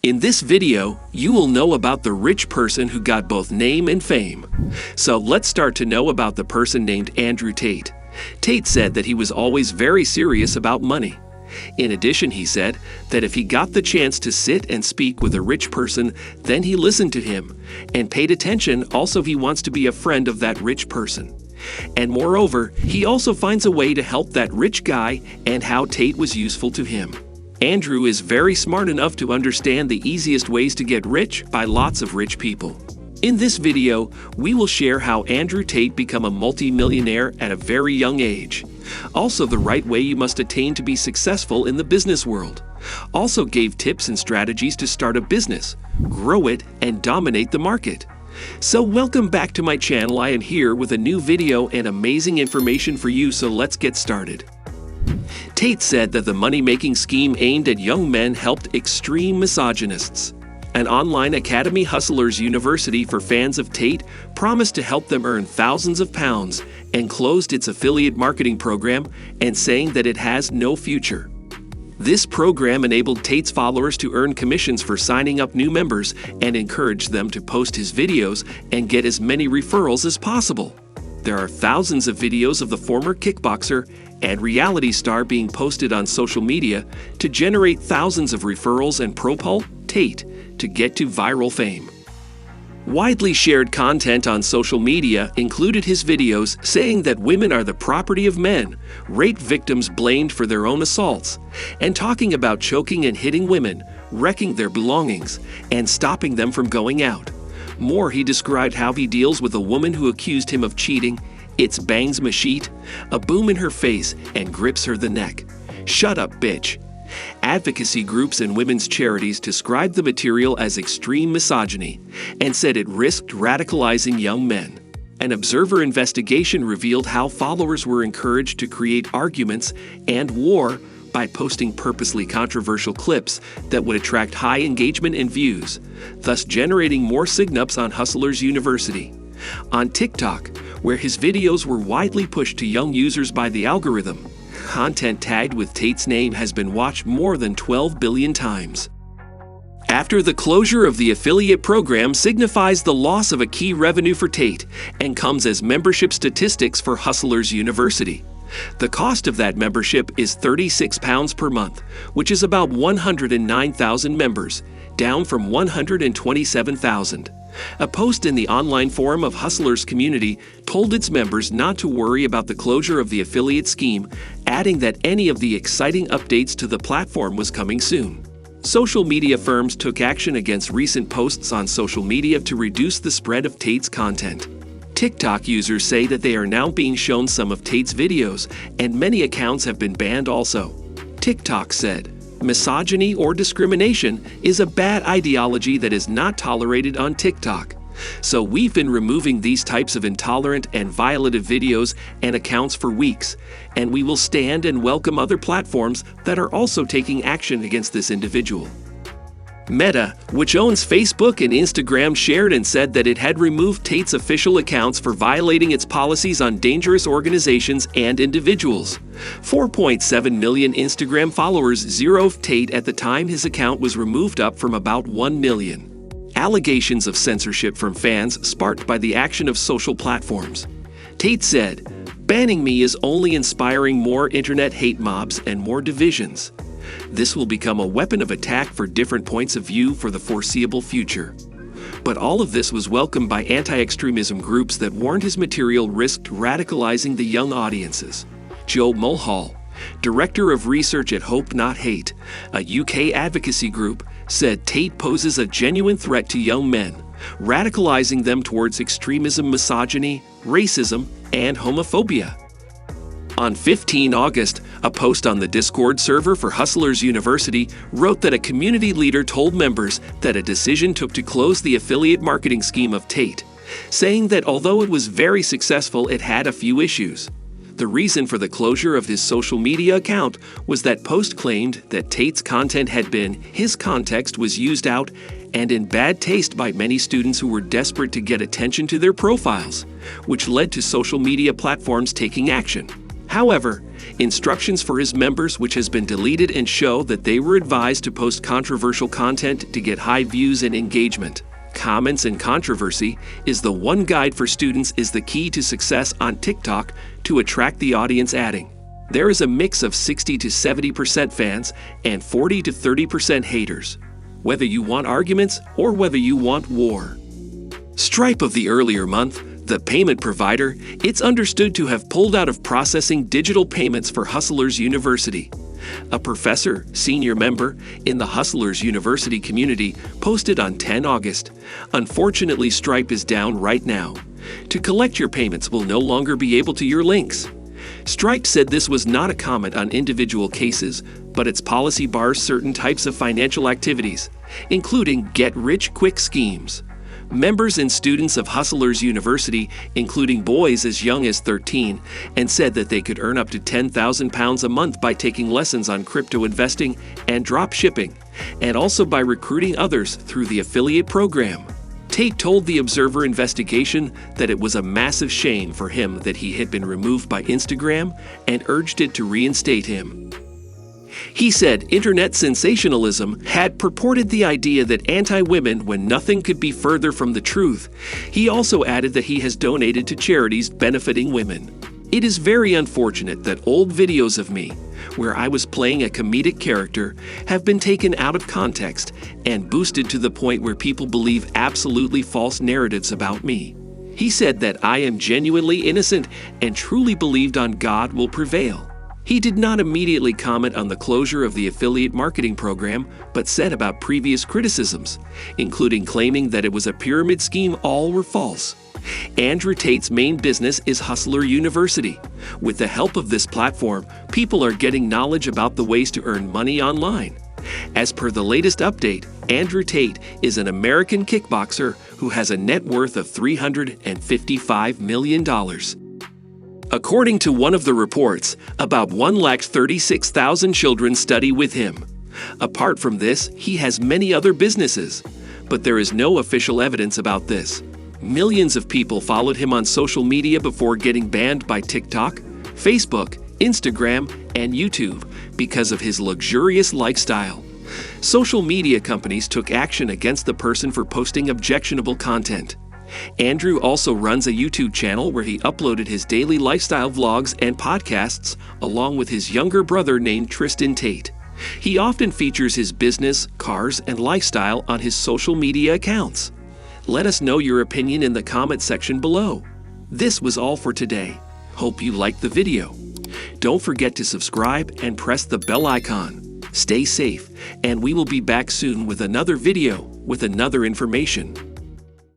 In this video, you will know about the rich person who got both name and fame. So let's start to know about the person named Andrew Tate. Tate said that he was always very serious about money. In addition, he said that if he got the chance to sit and speak with a rich person, then he listened to him and paid attention also if he wants to be a friend of that rich person. And moreover, he also finds a way to help that rich guy and how Tate was useful to him. Andrew is very smart enough to understand the easiest ways to get rich by lots of rich people. In this video, we will share how Andrew Tate became a multi-millionaire at a very young age. Also, the right way you must attain to be successful in the business world. Also gave tips and strategies to start a business, grow it, and dominate the market. So welcome back to my channel. I am here with a new video and amazing information for you, so let's get started. Tate said that the money-making scheme aimed at young men helped extreme misogynists. An online academy, Hustlers University for fans of Tate, promised to help them earn thousands of pounds and closed its affiliate marketing program and saying that it has no future. This program enabled Tate's followers to earn commissions for signing up new members and encouraged them to post his videos and get as many referrals as possible. There are thousands of videos of the former kickboxer and reality star being posted on social media to generate thousands of referrals and propel Tate to get to viral fame. Widely shared content on social media included his videos saying that women are the property of men, rape victims blamed for their own assaults, and talking about choking and hitting women, wrecking their belongings, and stopping them from going out. More, he described how he deals with a woman who accused him of cheating. It's bangs Mashit, a boom in her face, and grips her the neck. Shut up, bitch. Advocacy groups and women's charities described the material as extreme misogyny and said it risked radicalizing young men. An Observer investigation revealed how followers were encouraged to create arguments and war by posting purposely controversial clips that would attract high engagement and views, thus generating more signups on Hustlers University. On TikTok, where his videos were widely pushed to young users by the algorithm, content tagged with Tate's name has been watched more than 12 billion times. After the closure of the affiliate program signifies the loss of a key revenue for Tate and comes as membership statistics for Hustlers University. The cost of that membership is £36 per month, which is about 109,000 members, down from 127,000. A post in the online forum of Hustlers community told its members not to worry about the closure of the affiliate scheme, adding that any of the exciting updates to the platform was coming soon. Social media firms took action against recent posts on social media to reduce the spread of Tate's content. TikTok users say that they are now being shown some of Tate's videos, and many accounts have been banned also. TikTok said, "Misogyny or discrimination is a bad ideology that is not tolerated on TikTok. So we've been removing these types of intolerant and violative videos and accounts for weeks, and we will stand and welcome other platforms that are also taking action against this individual." Meta, which owns Facebook and Instagram, shared and said that it had removed Tate's official accounts for violating its policies on dangerous organizations and individuals. 4.7 million Instagram followers zeroed Tate at the time his account was removed, up from about 1 million. Allegations of censorship from fans sparked by the action of social platforms. Tate said, "Banning me is only inspiring more internet hate mobs and more divisions. This will become a weapon of attack for different points of view for the foreseeable future." But all of this was welcomed by anti-extremism groups that warned his material risked radicalizing the young audiences. Joe Mulhall, director of research at Hope Not Hate, a UK advocacy group, said Tate poses a genuine threat to young men, radicalizing them towards extremism, misogyny, racism, and homophobia. On 15 August, a post on the Discord server for Hustlers University wrote that a community leader told members that a decision took to close the affiliate marketing scheme of Tate, saying that although it was very successful, it had a few issues. The reason for the closure of his social media account was that post claimed that Tate's content had been, his context was used out and in bad taste by many students who were desperate to get attention to their profiles, which led to social media platforms taking action. However, instructions for his members which has been deleted and show that they were advised to post controversial content to get high views and engagement. Comments and controversy is the one guide for students is the key to success on TikTok to attract the audience, adding, "There is a mix of 60 to 70% fans and 40 to 30% haters, whether you want arguments or whether you want war." Stripe of the earlier month, the payment provider, it's understood to have pulled out of processing digital payments for Hustlers University. A professor, senior member in the Hustlers University community, posted on 10 August, "Unfortunately, Stripe is down right now. To collect your payments will no longer be able to your links." Stripe said this was not a comment on individual cases, but its policy bars certain types of financial activities, including get-rich-quick schemes. Members and students of Hustlers University, including boys as young as 13, and said that they could earn up to £10,000 a month by taking lessons on crypto investing and drop shipping, and also by recruiting others through the affiliate program. Tate told the Observer investigation that it was a massive shame for him that he had been removed by Instagram and urged it to reinstate him. He said internet sensationalism had purported the idea that anti-women when nothing could be further from the truth. He also added that he has donated to charities benefiting women. "It is very unfortunate that old videos of me, where I was playing a comedic character, have been taken out of context and boosted to the point where people believe absolutely false narratives about me." He said that "I am genuinely innocent and truly believed on God will prevail." He did not immediately comment on the closure of the affiliate marketing program, but said about previous criticisms, including claiming that it was a pyramid scheme, all were false. Andrew Tate's main business is Hustler University. With the help of this platform, people are getting knowledge about the ways to earn money online. As per the latest update, Andrew Tate is an American kickboxer who has a net worth of $355 million. According to one of the reports, about 136,000 children study with him. Apart from this, he has many other businesses, but there is no official evidence about this. Millions of people followed him on social media before getting banned by TikTok, Facebook, Instagram, and YouTube because of his luxurious lifestyle. Social media companies took action against the person for posting objectionable content. Andrew also runs a YouTube channel where he uploaded his daily lifestyle vlogs and podcasts along with his younger brother named Tristan Tate. He often features his business, cars, and lifestyle on his social media accounts. Let us know your opinion in the comment section below. This was all for today. Hope you liked the video. Don't forget to subscribe and press the bell icon. Stay safe, and we will be back soon with another video with another information.